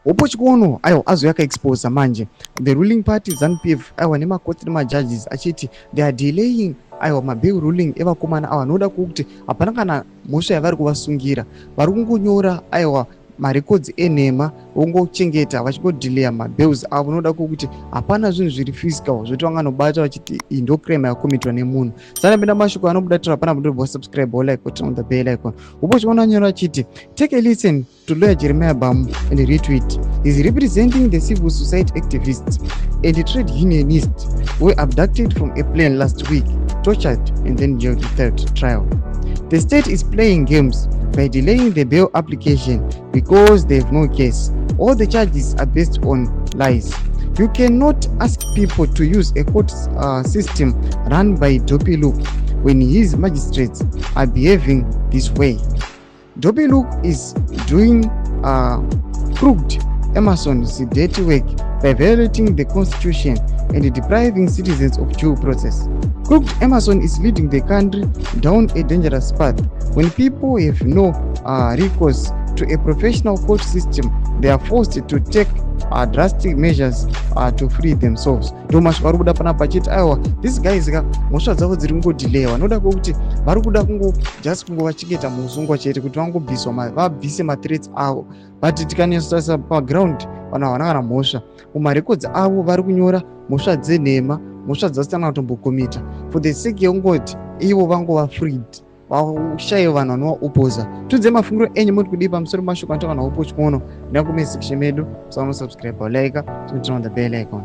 Upo chikono ayo azo yakaexposa manje the ruling party ZANU-PF aiwa nemakoti nemajudges achiti they are delaying aiwa mabail ruling evakomana ava noda kuti hapana kana mhosva yavari kuvasungira, vari kungonyora aiwa marekodzi enhema vongochengeta vachingodhileya mabails avo noda kuti hapana zvinhu zviri physical zvoti vanganobata vachiti iyi ndo crime yakomitwa nemunhu. Sana penda mashoko anobudatira hapana mutombwa subscribe like or turn on the bell icon. Upo chiona nyora chiti take a listen to lawyer Jeremiah Bamu and retweet. He's representing the civil society activists and trade unionists who were abducted from a plane last week, tortured and then jailed without trial. The state is playing games by delaying the bail application because they have no case. All the charges are based on lies. You cannot ask people to use a court system run by Dopey Luke when his magistrates are behaving this way. Dopey Luke is doing crooked Emerson's dirty work by violating the constitution and depriving citizens of due process. Crooked Emerson is leading the country down a dangerous path. When people have no recourse to a professional court system, they are forced to take drastic measures to free themselves. Ndomasho vari kuda pana pachiti aiwa this guy is mhosva dzavo dziri kungodhileya vanoda kuti vari kuda just kungovachengeta muzungwa chete kuti vangobviswa vabvise mathreats avo, but tikanesasa paground vanhu havana kana mhosva. Mumarekodzi avo vari kunyora mhosva dzenhema, mhosva dzasitana kutombokomita for the sake yekungoti ivo vangova freed, vashaye vanhu vanovaopoza. Tudze mafungiro enyu muri kudii pamusoro mashoko anotaurwa naUpo Chikono. Ndakume section medu, subscribe, like, turn on the bell icon.